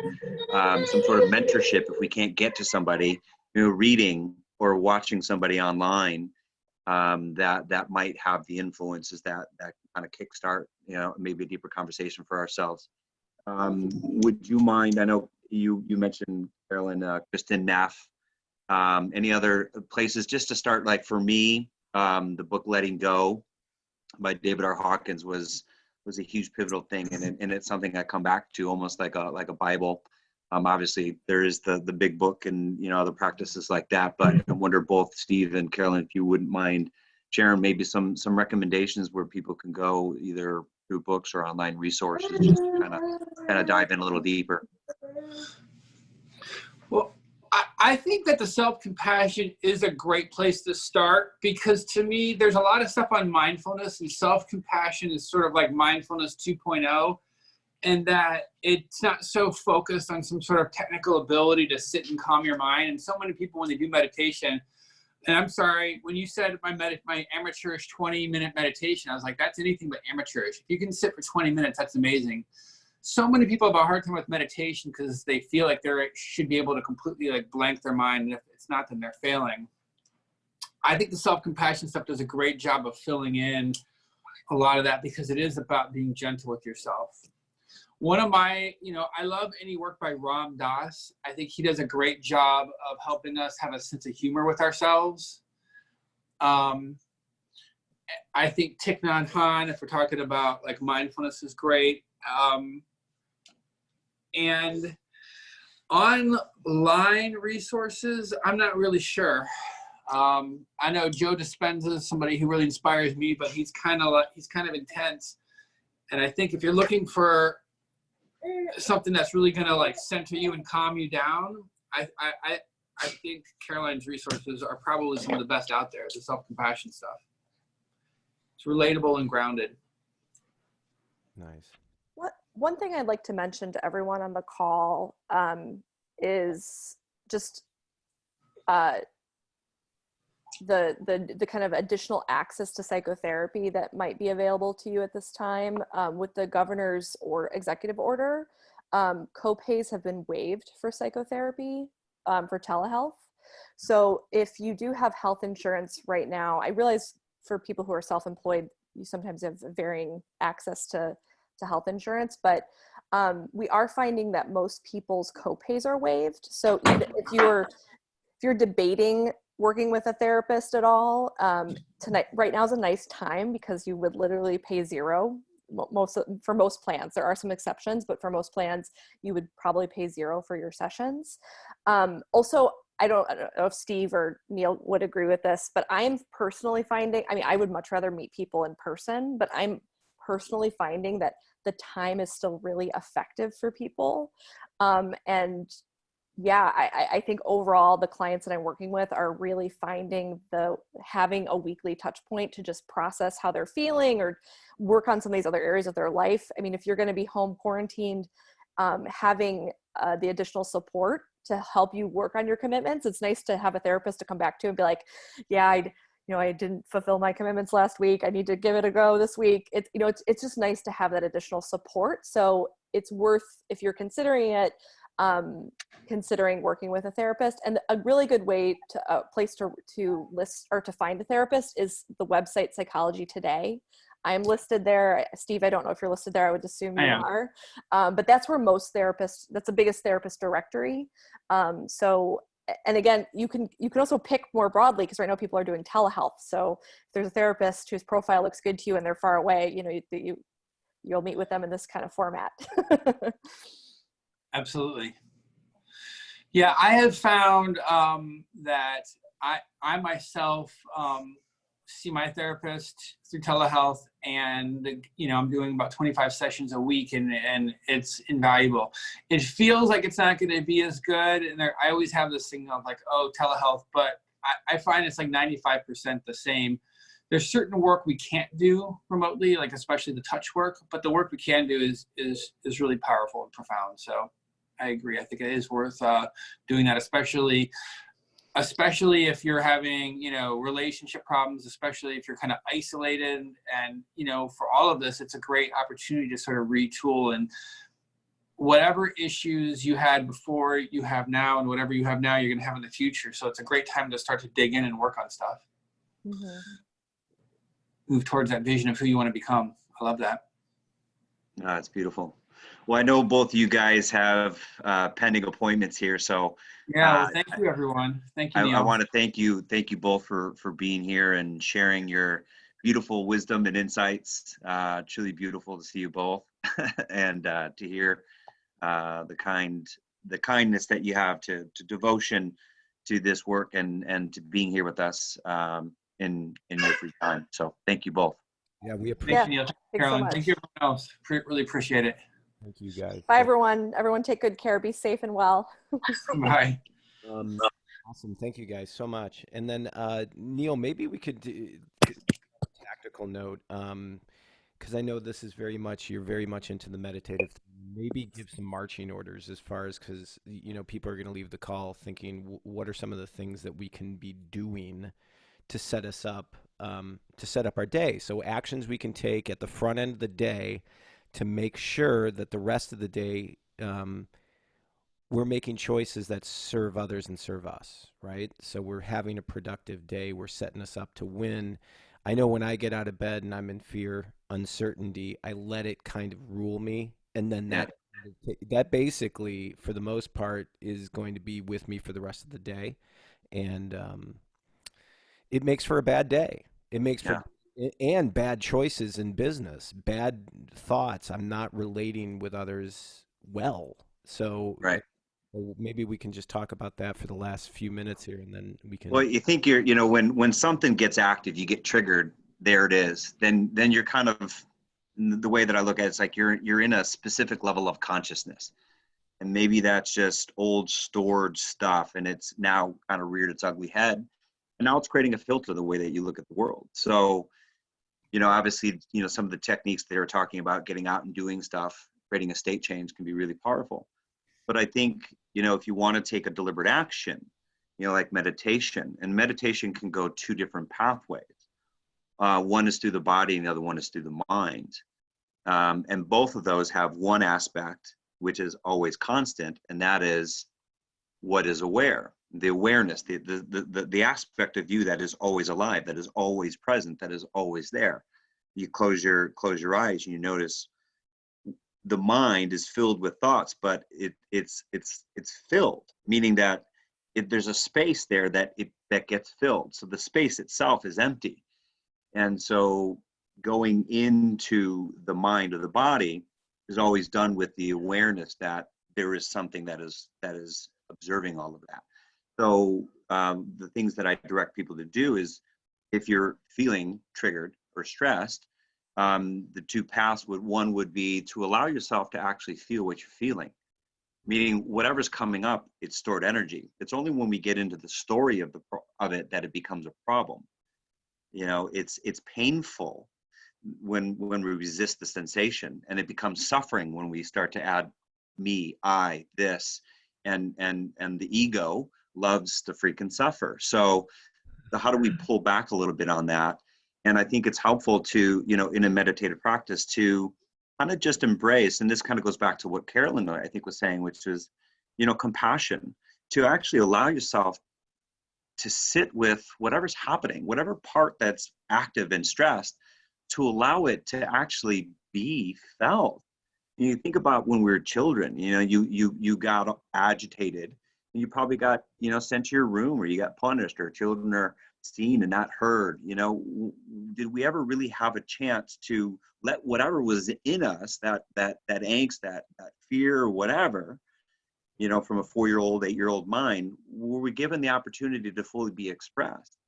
some sort of mentorship if we can't get to somebody, reading or watching somebody online that might have the influences that kind of kickstart, maybe a deeper conversation for ourselves. Would you mind, I know you mentioned, Carolyn, Kristen Neff, any other places just to start? Like for me, the book Letting Go by David R. Hawkins was a huge pivotal thing, and it's something I come back to almost like a Bible. Obviously there is the big book and other practices like that, but I wonder, both Steve and Carolyn, if you wouldn't mind sharing maybe some recommendations where people can go either through books or online resources, just to kind of dive in a little deeper. Well, I think that the self-compassion is a great place to start, because to me, there's a lot of stuff on mindfulness, and self-compassion is sort of like mindfulness 2.0, and that it's not so focused on some sort of technical ability to sit and calm your mind. And so many people, when they do meditation, and I'm sorry, when you said my amateurish 20-minute meditation, I was like, that's anything but amateurish. If you can sit for 20 minutes, that's amazing. So many people have a hard time with meditation because they feel like they should be able to completely like blank their mind. And if it's not, then they're failing. I think the self-compassion stuff does a great job of filling in a lot of that, because it is about being gentle with yourself. One of my, I love any work by Ram Dass. I think he does a great job of helping us have a sense of humor with ourselves. I think Thich Nhat Hanh, if we're talking about like mindfulness, is great. And online resources, I'm not really sure. I know Joe Dispenza is somebody who really inspires me, but he's kind of intense. And I think if you're looking for something that's really going to like center you and calm you down, I think Caroline's resources are probably some of the best out there, the self-compassion stuff. It's relatable and grounded. Nice. One thing I'd like to mention to everyone on the call is just the kind of additional access to psychotherapy that might be available to you at this time. With the governor's or executive order, co-pays have been waived for psychotherapy for telehealth. So if you do have health insurance right now, I realize for people who are self-employed, you sometimes have varying access to health insurance, but we are finding that most people's co-pays are waived. So even if you're debating working with a therapist at all, right now is a nice time, because you would literally pay zero. For most plans, there are some exceptions, but for most plans, you would probably pay zero for your sessions. Also, I don't know if Steve or Neil would agree with this, but I'm personally finding, I would much rather meet people in person, but I'm personally finding that the time is still really effective for people. And yeah, I think overall the clients that I'm working with are really finding having a weekly touch point to just process how they're feeling or work on some of these other areas of their life. I mean, if you're going to be home quarantined, having the additional support to help you work on your commitments, it's nice to have a therapist to come back to and be like, yeah, I didn't fulfill my commitments last week. I need to give it a go this week. It's just nice to have that additional support. So it's worth, if you're considering it, considering working with a therapist. And a really good way to place to list or to find a therapist is the website Psychology Today. I'm listed there. Steve, I don't know if you're listed there. I would assume you are. But that's where most therapists, that's the biggest therapist directory. So, and again, you can also pick more broadly, because right now people are doing telehealth. So if there's a therapist whose profile looks good to you and they're far away, you know, you'll meet with them in this kind of format. Absolutely. Yeah, I have found that I myself see my therapist through telehealth, and you know, I'm doing about 25 sessions a week, and it's invaluable. It feels like it's not going to be as good, and I always have this thing of like, oh, telehealth, but I find it's like 95% the same. There's certain work we can't do remotely, like especially the touch work, but the work we can do is really powerful and profound. So I agree. I think it is worth doing that, especially if you're having, you know, relationship problems, especially if you're kind of isolated. And, you know, for all of this, it's a great opportunity to sort of retool, and whatever issues you had before, you have now, and whatever you have now, you're going to have in the future. So it's a great time to start to dig in and work on stuff. Mm-hmm. Move towards that vision of who you want to become. I love that. It's beautiful. Well, I know both of you guys have pending appointments here, so yeah. Well, thank you, everyone. Thank you, Neil. I want to thank you both for being here and sharing your beautiful wisdom and insights. Truly beautiful to see you both, and to hear the kindness that you have to devotion to this work and to being here with us in your free time. So thank you both. Yeah, we appreciate. Thank you, Neil. Carolyn. Thank you, everyone else. Really appreciate it. Thank you, guys. Bye, everyone. Everyone take good care. Be safe and well. Bye. Awesome. Thank you guys so much. And then, Neil, maybe we could do a tactical note, because I know this is you're very much into the meditative. Maybe give some marching orders as far as, because, you know, people are going to leave the call thinking, what are some of the things that we can be doing to set us up, to set up our day? So actions we can take at the front end of the day to make sure that the rest of the day we're making choices that serve others and serve us, right? So we're having a productive day. We're setting us up to win. I know when I get out of bed and I'm in fear, uncertainty, I let it kind of rule me. And then that basically, for the most part, is going to be with me for the rest of the day. And it makes for a bad day. It makes for and bad choices in business, bad thoughts. I'm not relating with others well. So maybe we can just talk about that for the last few minutes here, and then we can. Well, you think when something gets active, you get triggered. There it is. Then you're kind of, the way that I look at it, it's like you're in a specific level of consciousness, and maybe that's just old stored stuff, and it's now kind of reared its ugly head, and now it's creating a filter the way that you look at the world. So, you know, obviously, you know, some of the techniques they were talking about, getting out and doing stuff, creating a state change, can be really powerful. But I think, you know, if you want to take a deliberate action, you know, like meditation, and meditation can go two different pathways. One is through the body and the other one is through the mind. And both of those have one aspect, which is always constant, and that is what is aware. The awareness, the aspect of you that is always alive, that is always present, that is always there. You close your eyes and you notice the mind is filled with thoughts, but it's filled, meaning that there's a space there that gets filled. So the space itself is empty. And so going into the mind or the body is always done with the awareness that there is something that is observing all of that. So the things that I direct people to do is, if you're feeling triggered or stressed, the two paths one would be to allow yourself to actually feel what you're feeling, meaning whatever's coming up, it's stored energy. It's only when we get into the story of it that it becomes a problem. You know, it's painful when we resist the sensation, and it becomes suffering when we start to add me, I, this, and the ego loves to freaking suffer. So how do we pull back a little bit on that? And I think it's helpful to, you know, in a meditative practice, to kind of just embrace, and this kind of goes back to what Carolyn, I think, was saying, which is, compassion, to actually allow yourself to sit with whatever's happening, whatever part that's active and stressed, to allow it to actually be felt. You think about when we were children, you got agitated, and you probably got, sent to your room, or you got punished, or children are seen and not heard. Did we ever really have a chance to let whatever was in us, that angst, that fear, or whatever, from a 4-year-old, 8-year-old mind, were we given the opportunity to fully be expressed?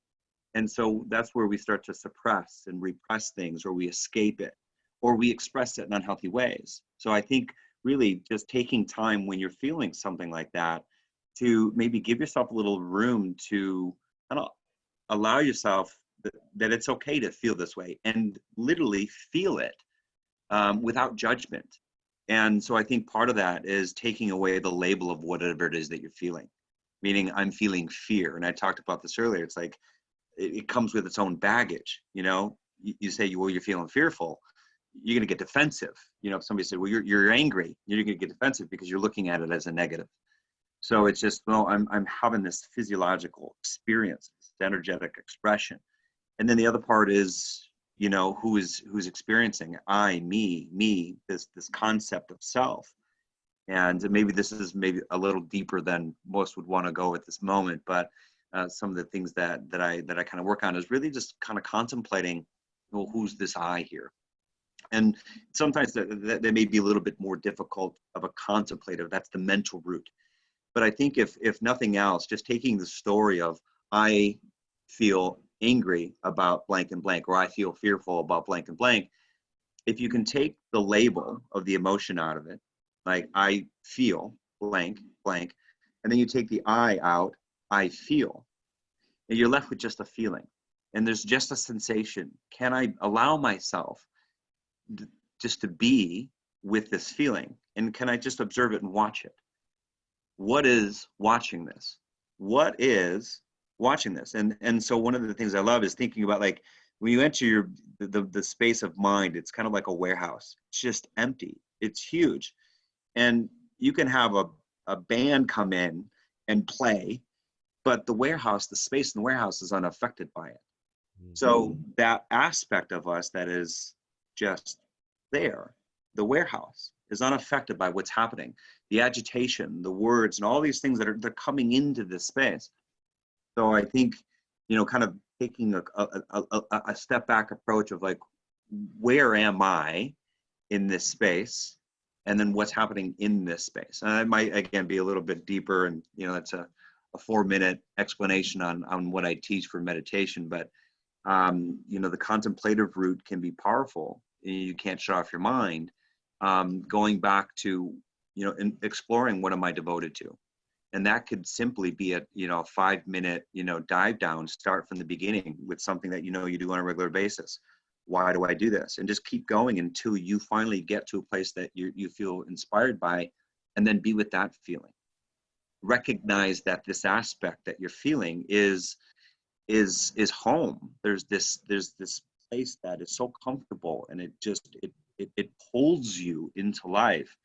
And so that's where we start to suppress and repress things, or we escape it, or we express it in unhealthy ways. So I think really just taking time when you're feeling something like that, to maybe give yourself a little room to kind of allow yourself that it's okay to feel this way, and literally feel it without judgment. And so I think part of that is taking away the label of whatever it is that you're feeling. Meaning, I'm feeling fear. And I talked about this earlier. It's like, it comes with its own baggage. You say, well, you're feeling fearful, you're going to get defensive. If somebody said, well, you're angry, you're going to get defensive because you're looking at it as a negative. So it's just, well, I'm having this physiological experience, this energetic expression. And then the other part is, who's experiencing I, me, this concept of self. And maybe this is maybe a little deeper than most would want to go at this moment, but some of the things that I kind of work on is really just kind of contemplating, well, who's this I here? And sometimes that may be a little bit more difficult of a contemplative. That's the mental route. But I think if nothing else, just taking the story of, I feel angry about blank and blank, or I feel fearful about blank and blank, if you can take the label of the emotion out of it, like I feel blank, blank, and then you take the I out, I feel, and you're left with just a feeling. And there's just a sensation. Can I allow myself just to be with this feeling? And can I just observe it and watch it? What is watching this? What is watching this? And so one of the things I love is thinking about, like, when you enter the space of mind, it's kind of like a warehouse. It's just empty. It's huge. And you can have a band come in and play, but the space in the warehouse is unaffected by it. So that aspect of us that is just there, the warehouse, is unaffected by what's happening. The agitation, the words, and all these things they're coming into this space. So I think, kind of taking a step back approach of, like, where am I in this space? And then what's happening in this space? And it might, again, be a little bit deeper, and, it's a 4-minute explanation on what I teach for meditation. But, the contemplative route can be powerful. You can't shut off your mind. Going back to, exploring, what am I devoted to? And that could simply be a 5-minute, dive down, start from the beginning with something that, you do on a regular basis. Why do I do this? And just keep going until you finally get to a place that you feel inspired by, and then be with that feeling. Recognize that this aspect that you're feeling is home. There's this place that is so comfortable, and it pulls you into life.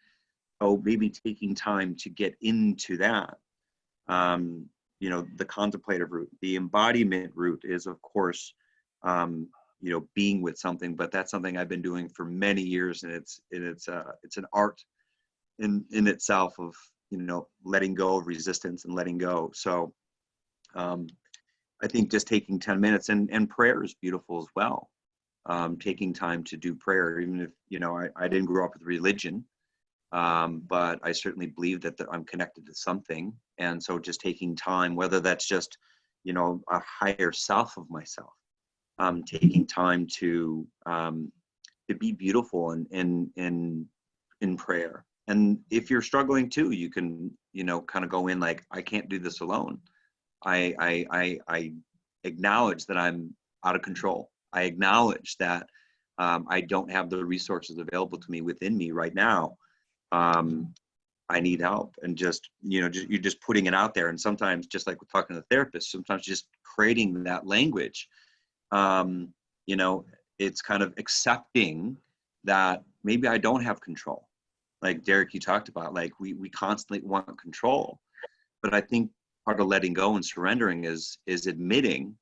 So maybe taking time to get into that. The contemplative route. The embodiment route is, of course, being with something, but that's something I've been doing for many years, and it's an art in itself of, letting go of resistance and letting go. So I think just taking 10 minutes, and prayer is beautiful as well. Taking time to do prayer, even if, I didn't grow up with religion, but I certainly believe that I'm connected to something. And so just taking time, whether that's just, a higher self of myself, taking time to be beautiful in prayer. And if you're struggling too, you can, kind of go in like, I can't do this alone. I acknowledge that I'm out of control. I acknowledge that I don't have the resources available to me within me right now. I need help, and you're just putting it out there. And sometimes, just like we're talking to the therapist, sometimes just creating that language, it's kind of accepting that maybe I don't have control. like Derek, you talked about, like we constantly want control. But I think part of letting go and surrendering is admitting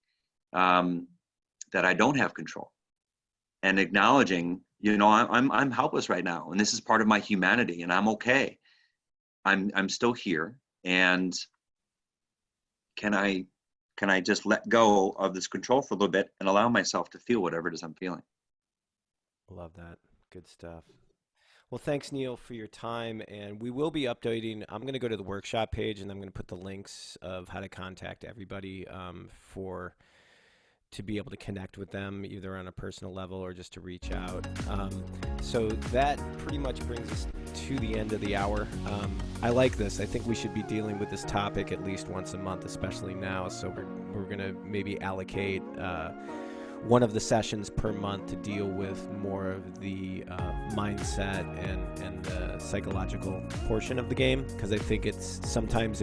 that I don't have control, and acknowledging, I'm helpless right now, and this is part of my humanity, and I'm okay. I'm still here, and can I just let go of this control for a little bit and allow myself to feel whatever it is I'm feeling? Love that. Good stuff. Well, thanks, Neil, for your time. And we will be updating. I'm going to go to the workshop page, and I'm going to put the links of how to contact everybody to be able to connect with them, either on a personal level or just to reach out. So that pretty much brings us to the end of the hour. I like this. I think we should be dealing with this topic at least once a month, especially now. So we're going to maybe allocate one of the sessions per month to deal with more of the mindset and the psychological portion of the game, because I think it's sometimes,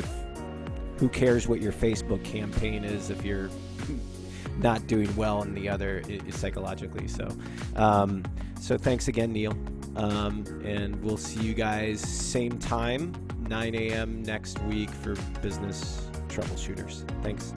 who cares what your Facebook campaign is if you're not doing well in the other psychologically. So thanks again, Neil, and we'll see you guys same time, 9 a.m. next week for Business Troubleshooters. Thanks.